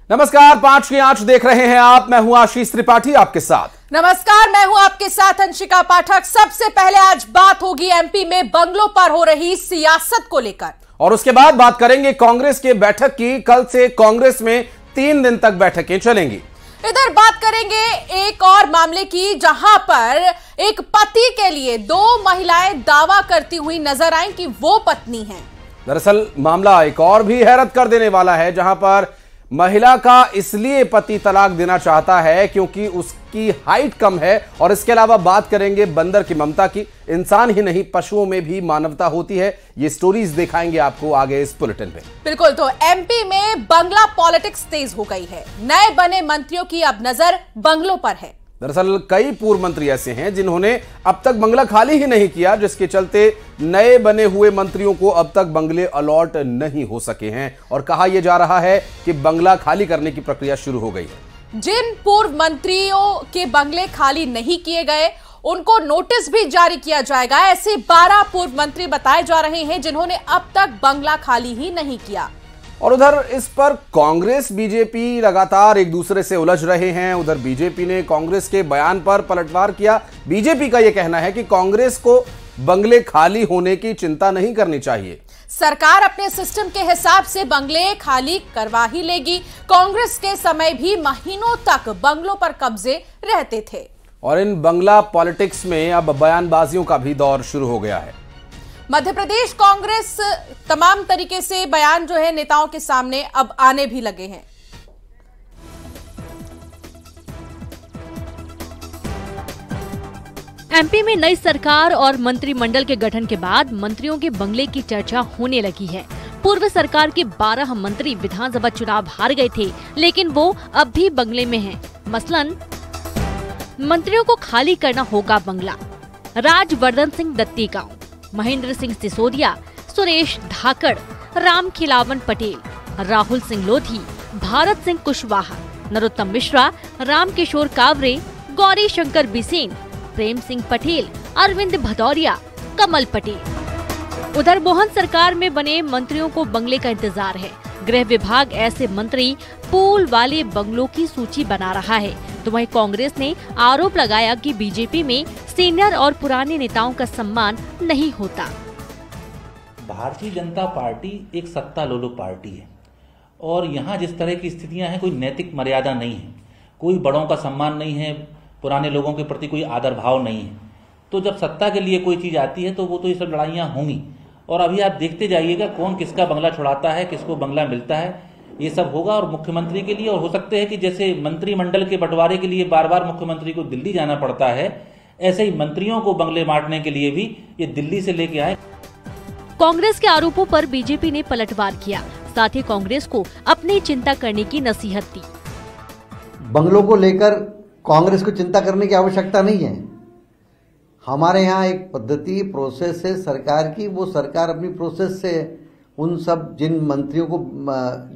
नमस्कार, 5 की आंच देख रहे हैं आप। मैं हूं आशीष त्रिपाठी आपके साथ। नमस्कार, मैं हूं आपके साथ अंशिका पाठक। सबसे पहले आज बात होगी एमपी में बंगलों पर हो रही सियासत को लेकर, और उसके बाद बात करेंगे कांग्रेस के बैठक की। कल से कांग्रेस में 3 दिन तक बैठकें चलेंगी। इधर बात करेंगे एक और मामले की, जहां पर एक पति के लिए 2 महिलाएं दावा करती हुई नजर आई कि वो पत्नी है। दरअसल मामला एक और भी हैरत कर देने वाला है, जहां पर महिला का इसलिए पति तलाक देना चाहता है क्योंकि उसकी हाइट कम है। और इसके अलावा बात करेंगे बंदर की ममता की। इंसान ही नहीं, पशुओं में भी मानवता होती है। ये स्टोरीज दिखाएंगे आपको आगे इस बुलेटिन में। बिल्कुल, तो एमपी में बंगला पॉलिटिक्स तेज हो गई है। नए बने मंत्रियों की अब नजर बंगलों पर है। दरअसल कई पूर्व मंत्री ऐसे हैं जिन्होंने अब तक बंगला खाली ही नहीं किया, जिसके चलते नए बने हुए मंत्रियों को अब तक बंगले अलॉट नहीं हो सके हैं। और कहा यह जा रहा है कि बंगला खाली करने की प्रक्रिया शुरू हो गई है। जिन पूर्व मंत्रियों के बंगले खाली नहीं किए गए, उनको नोटिस भी जारी किया जाएगा। ऐसे 12 पूर्व मंत्री बताए जा रहे हैं जिन्होंने अब तक बंगला खाली ही नहीं किया। और उधर इस पर कांग्रेस बीजेपी लगातार एक दूसरे से उलझ रहे हैं। उधर बीजेपी ने कांग्रेस के बयान पर पलटवार किया। बीजेपी का यह कहना है कि कांग्रेस को बंगले खाली होने की चिंता नहीं करनी चाहिए। सरकार अपने सिस्टम के हिसाब से बंगले खाली करवा ही लेगी। कांग्रेस के समय भी महीनों तक बंगलों पर कब्जे रहते थे। और इन बंगला पॉलिटिक्स में अब बयानबाजियों का भी दौर शुरू हो गया है। मध्य प्रदेश कांग्रेस तमाम तरीके से बयान जो है नेताओं के सामने अब आने भी लगे हैं। एमपी में नई सरकार और मंत्रिमंडल के गठन के बाद मंत्रियों के बंगले की चर्चा होने लगी है। पूर्व सरकार के 12 मंत्री विधानसभा चुनाव हार गए थे, लेकिन वो अब भी बंगले में हैं। मसलन मंत्रियों को खाली करना होगा बंगला। राजवर्धन सिंह दत्तीगांव, महेंद्र सिंह सिसोदिया, सुरेश धाकड़, राम खिलावन पटेल, राहुल सिंह लोधी, भारत सिंह कुशवाहा, नरोत्तम मिश्रा, राम किशोर कावरे, गौरी शंकर बिसेन, प्रेम सिंह पटेल, अरविंद भदौरिया, कमल पटेल। उधर मोहन सरकार में बने मंत्रियों को बंगले का इंतजार है। गृह विभाग ऐसे मंत्री पूल वाले बंगलों की सूची बना रहा है। तो वहीं कांग्रेस ने आरोप लगाया कि बीजेपी में सीनियर और पुराने नेताओं का सम्मान नहीं होता। भारतीय जनता पार्टी एक सत्ता लोलुप पार्टी है और यहाँ जिस तरह की स्थितियां हैं, कोई नैतिक मर्यादा नहीं है, कोई बड़ों का सम्मान नहीं है, पुराने लोगों के प्रति कोई आदर भाव नहीं है। तो जब सत्ता के लिए कोई चीज़ आती है तो वो तो ये सब लड़ाइयाँ होंगी। और अभी आप देखते जाइएगा कौन किसका बंगला छुड़ाता है, किसको बंगला मिलता है, ये सब होगा। और मुख्यमंत्री के लिए, और हो सकते हैं कि जैसे मंत्रिमंडल के बंटवारे के लिए बार बार मुख्यमंत्री को दिल्ली जाना पड़ता है, ऐसे ही मंत्रियों को बंगले बांटने के लिए भी ये दिल्ली से लेके आए। कांग्रेस के आरोपों पर बीजेपी ने पलटवार किया, साथ ही कांग्रेस को अपनी चिंता करने की नसीहत दी। बंगलों को लेकर कांग्रेस को चिंता करने की आवश्यकता नहीं है। हमारे यहाँ एक पद्धति प्रोसेस है सरकार की, वो सरकार अपनी प्रोसेस से उन सब जिन मंत्रियों को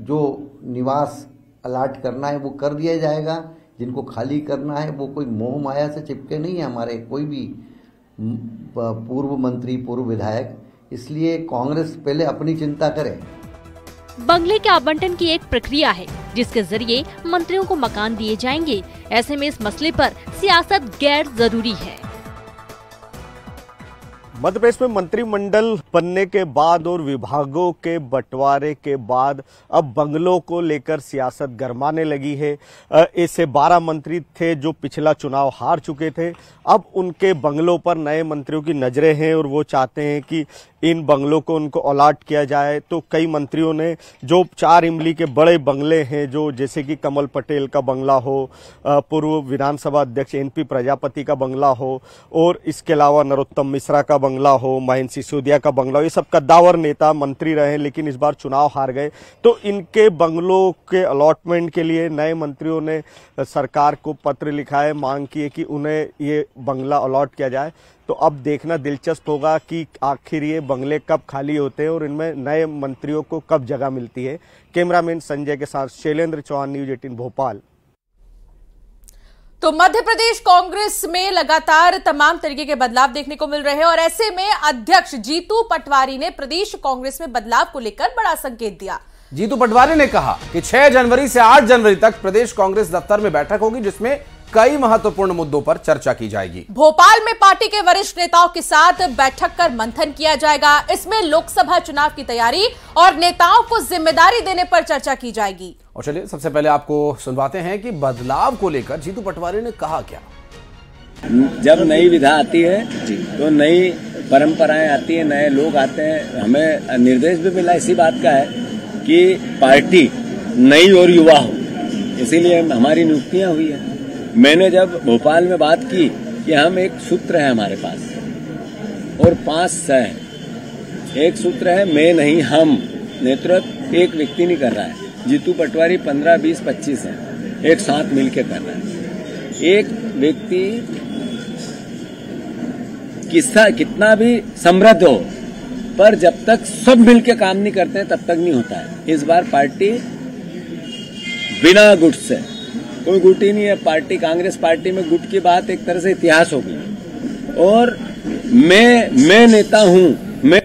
जो निवास अलाट करना है वो कर दिया जाएगा। जिनको खाली करना है वो कोई मोह माया से चिपके नहीं है हमारे कोई भी पूर्व मंत्री, पूर्व विधायक। इसलिए कांग्रेस पहले अपनी चिंता करे। बंगले के आवंटन की एक प्रक्रिया है जिसके जरिए मंत्रियों को मकान दिए जाएंगे। ऐसे में इस मसले पर सियासत गैर जरूरी है। मध्य प्रदेश में मंत्रिमंडल बनने के बाद और विभागों के बंटवारे के बाद अब बंगलों को लेकर सियासत गरमाने लगी है। ऐसे 12 मंत्री थे जो पिछला चुनाव हार चुके थे। अब उनके बंगलों पर नए मंत्रियों की नजरें हैं और वो चाहते हैं कि इन बंगलों को उनको अलॉट किया जाए। तो कई मंत्रियों ने जो 4 इमली के बड़े बंगले हैं, जो जैसे कि कमल पटेल का बंगला हो, पूर्व विधानसभा अध्यक्ष एनपी प्रजापति का बंगला हो, और इसके अलावा नरोत्तम मिश्रा का बंगला हो, महेंद्र सिसोदिया का बंगला हो, ये सब कद्दावर नेता मंत्री रहे लेकिन इस बार चुनाव हार गए। तो इनके बंगलों के अलॉटमेंट के लिए नए मंत्रियों ने सरकार को पत्र लिखा है, मांग की है कि उन्हें ये बंगला अलॉट किया जाए। तो अब देखना दिलचस्प होगा कि आखिर ये बंगले कब खाली होते हैं और इनमें नए मंत्रियों को कब जगह मिलती है। कैमरामैन संजय के साथ शैलेंद्र चौहान, न्यूज 18 भोपाल। तो मध्य प्रदेश कांग्रेस में लगातार तमाम तरीके के बदलाव देखने को मिल रहे हैं और ऐसे में अध्यक्ष जीतू पटवारी ने प्रदेश कांग्रेस में बदलाव को लेकर बड़ा संकेत दिया। जीतू पटवारी ने कहा कि 6 जनवरी से 8 जनवरी तक प्रदेश कांग्रेस दफ्तर में बैठक होगी, जिसमें कई महत्वपूर्ण मुद्दों पर चर्चा की जाएगी। भोपाल में पार्टी के वरिष्ठ नेताओं के साथ बैठक कर मंथन किया जाएगा। इसमें लोकसभा चुनाव की तैयारी और नेताओं को जिम्मेदारी देने पर चर्चा की जाएगी। और चलिए सबसे पहले आपको सुनवाते हैं कि बदलाव को लेकर जीतू पटवारी ने कहा क्या। जब नई विधा आती है तो नई परंपराएं आती है, नए लोग आते हैं। हमें निर्देश भी मिला इसी बात का है कि पार्टी नई और युवा हो, इसीलिए हमारी नियुक्तियां हुई है। मैंने जब भोपाल में बात की कि हम एक सूत्र है हमारे पास और 5 हैं, एक सूत्र है मैं नहीं हम, नेतृत्व एक व्यक्ति नहीं कर रहा है, जीतू पटवारी 15, 20, 25 हैं, एक साथ मिलकर कर रहा है। एक व्यक्ति कितना भी समृद्ध हो, पर जब तक सब मिलकर काम नहीं करते हैं तब तक नहीं होता है। इस बार पार्टी बिना गुट से, कोई गुट ही नहीं है पार्टी, कांग्रेस पार्टी में गुट की बात एक तरह से इतिहास हो गई। और मैं नेता हूं, मैं।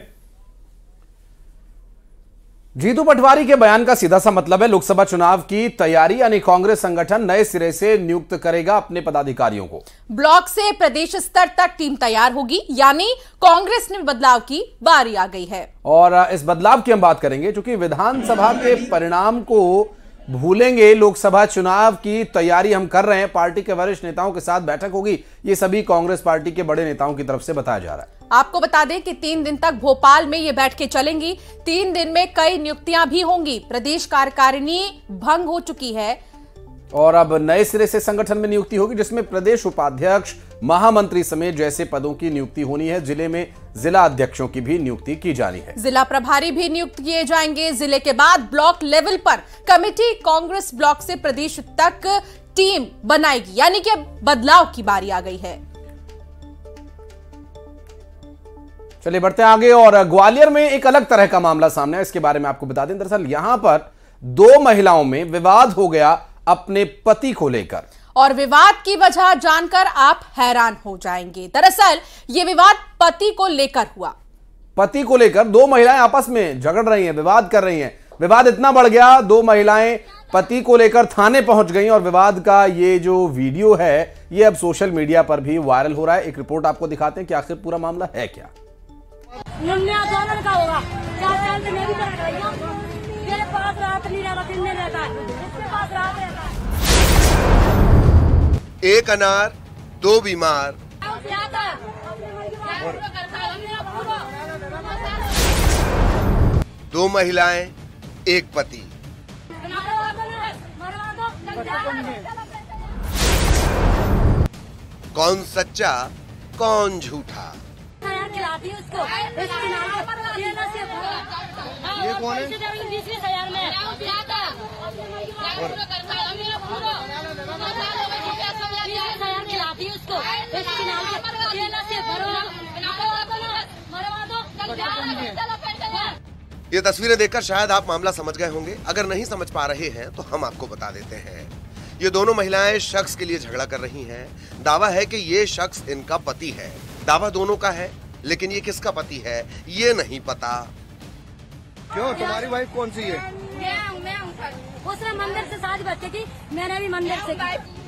जीतू पटवारी के बयान का सीधा सा मतलब है लोकसभा चुनाव की तैयारी, यानी कांग्रेस संगठन नए सिरे से नियुक्त करेगा अपने पदाधिकारियों को। ब्लॉक से प्रदेश स्तर तक टीम तैयार होगी, यानी कांग्रेस में बदलाव की बारी आ गई है। और इस बदलाव की हम बात करेंगे क्योंकि विधानसभा के परिणाम को भूलेंगे, लोकसभा चुनाव की तैयारी हम कर रहे हैं, पार्टी के वरिष्ठ नेताओं के साथ बैठक होगी। ये सभी कांग्रेस पार्टी के बड़े नेताओं की तरफ से बताया जा रहा है। आपको बता दें कि 3 दिन तक भोपाल में ये बैठकें चलेंगी। 3 दिन में कई नियुक्तियां भी होंगी। प्रदेश कार्यकारिणी भंग हो चुकी है और अब नए सिरे से संगठन में नियुक्ति होगी, जिसमें प्रदेश उपाध्यक्ष, महामंत्री समेत जैसे पदों की नियुक्ति होनी है। जिले में जिला अध्यक्षों की भी नियुक्ति की जानी है। जिला प्रभारी भी नियुक्त किए जाएंगे। जिले के बाद ब्लॉक लेवल पर कमेटी कांग्रेस ब्लॉक से प्रदेश तक टीम बनाएगी, यानी कि बदलाव की बारी आ गई है। चलिए बढ़ते हैं आगे। और ग्वालियर में एक अलग तरह का मामला सामने है, इसके बारे में आपको बता दें। दरअसल यहां पर 2 महिलाओं में विवाद हो गया अपने पति को लेकर, और विवाद की वजह जानकर आप हैरान हो जाएंगे। दरअसल ये विवाद पति को लेकर हुआ। पति को लेकर 2 महिलाएं आपस में झगड़ रही हैं, विवाद कर रही हैं। विवाद इतना बढ़ गया, 2 महिलाएं पति को लेकर थाने पहुंच गई और विवाद का ये जो वीडियो है ये अब सोशल मीडिया पर भी वायरल हो रहा है। एक रिपोर्ट आपको दिखाते हैं कि आखिर पूरा मामला है क्या। का होगा क्या मैं भी कर रही हूं, मेरे पास रात नहीं रहता, दिन में रहता है, इसके पास रात रहता है। एक अनार 2 बीमार, 2 महिलाएं 1 पति। कौन सच्चा कौन झूठा। ये कौन है? ये तस्वीरें देखकर शायद आप मामला समझ गए होंगे। अगर नहीं समझ पा रहे हैं तो हम आपको बता देते हैं। ये दोनों महिलाएं शख्स के लिए झगड़ा कर रही हैं। दावा है कि ये शख्स इनका पति है। दावा दोनों का है, लेकिन ये किसका पति है ये नहीं पता। क्यों, तुम्हारी वाइफ कौन सी है? मैं उसने मंदिर से शादी बच्चे की, मैंने भी मंदिर से की।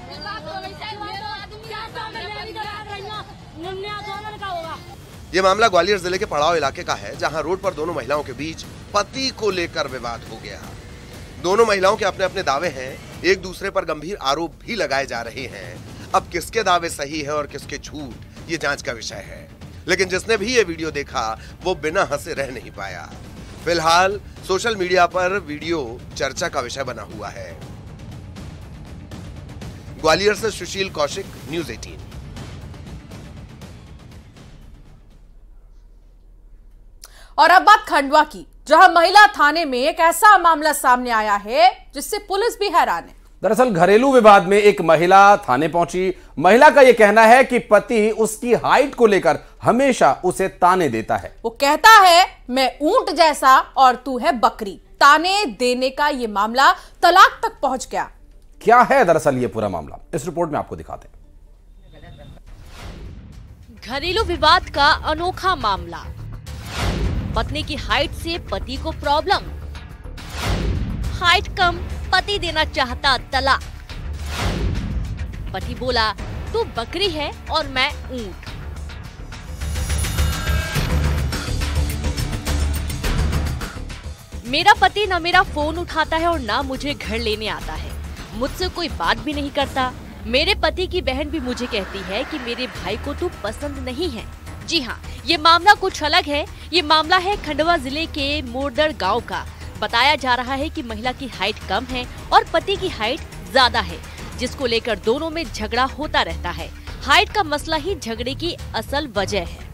ये मामला ग्वालियर जिले के पड़ाव इलाके का है, जहां रोड पर दोनों महिलाओं के बीच पति को लेकर विवाद हो गया। दोनों महिलाओं के अपने अपने दावे हैं, एक दूसरे पर गंभीर आरोप भी लगाए जा रहे हैं। अब किसके दावे सही है और किसके झूठ, ये जांच का विषय है। लेकिन जिसने भी ये वीडियो देखा वो बिना हंसे रह नहीं पाया। फिलहाल सोशल मीडिया पर वीडियो चर्चा का विषय बना हुआ है। ग्वालियर से सुशील कौशिक, न्यूज़ 18। और अब बात खंडवा की, जहां महिला थाने में एक ऐसा मामला सामने आया है जिससे पुलिस भी हैरान है। दरअसल घरेलू विवाद में एक महिला थाने पहुंची। महिला का यह कहना है कि पति उसकी हाइट को लेकर हमेशा उसे ताने देता है। वो कहता है मैं ऊंट जैसा और तू है बकरी। ताने देने का यह मामला तलाक तक पहुंच गया। क्या है दरअसल ये पूरा मामला, इस रिपोर्ट में आपको दिखाते हैं। घरेलू विवाद का अनोखा मामला। पत्नी की हाइट से पति को प्रॉब्लम। हाइट कम, पति देना चाहता तलाक। पति बोला, तू बकरी है और मैं ऊंट। मेरा पति न मेरा फोन उठाता है और ना मुझे घर लेने आता है, मुझसे कोई बात भी नहीं करता। मेरे पति की बहन भी मुझे कहती है कि मेरे भाई को तू पसंद नहीं है। जी हाँ, ये मामला कुछ अलग है। ये मामला है खंडवा जिले के मोरदड़ गांव का। बताया जा रहा है कि महिला की हाइट कम है और पति की हाइट ज्यादा है, जिसको लेकर दोनों में झगड़ा होता रहता है। हाइट का मसला ही झगड़े की असल वजह है।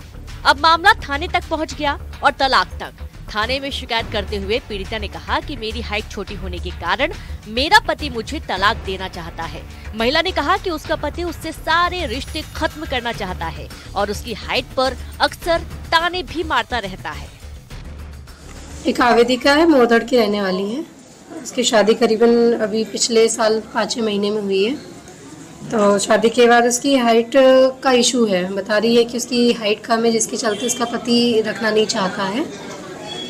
अब मामला थाने तक पहुंच गया और तलाक तक। थाने में शिकायत करते हुए पीड़िता ने कहा कि मेरी हाइट छोटी होने के कारण मेरा पति मुझे तलाक देना चाहता है। महिला ने कहा कि उसका पति उससे सारे रिश्ते खत्म करना चाहता है और उसकी हाइट पर अक्सर ताने भी मारता रहता है। एक आवेदिका है, मोरदड़ की रहने वाली है। उसकी शादी करीबन अभी पिछले साल 5 महीने में हुई है। तो शादी के बाद उसकी हाइट का इशू है। बता रही है कि उसकी हाइट कम है, जिसके चलते उसका पति रखना नहीं चाहता है।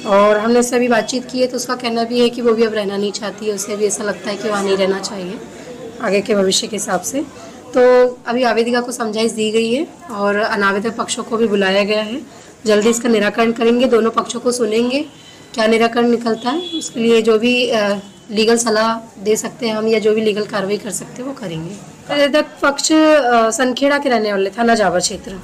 और हमने उससे अभी बातचीत की है तो उसका कहना भी है कि वो भी अब रहना नहीं चाहती है। उसे भी ऐसा लगता है कि वहाँ नहीं रहना चाहिए आगे के भविष्य के हिसाब से। तो अभी आवेदिका को समझाइश दी गई है और अनावेदक पक्षों को भी बुलाया गया है। जल्दी इसका निराकरण करेंगे, दोनों पक्षों को सुनेंगे, क्या निराकरण निकलता है उसके लिए जो भी लीगल सलाह दे सकते हैं हम या जो भी लीगल कार्रवाई कर सकते हैं वो करेंगे। आवेदक पक्ष सनखेड़ा के रहने वाले, थाना जावर क्षेत्र।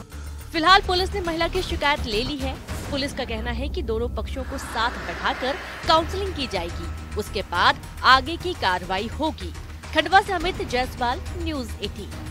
फिलहाल पुलिस ने महिला की शिकायत ले ली है। पुलिस का कहना है कि दोनों पक्षों को साथ बैठाकर काउंसलिंग की जाएगी, उसके बाद आगे की कार्रवाई होगी। खंडवा से अमित जायसवाल, न्यूज़ 18।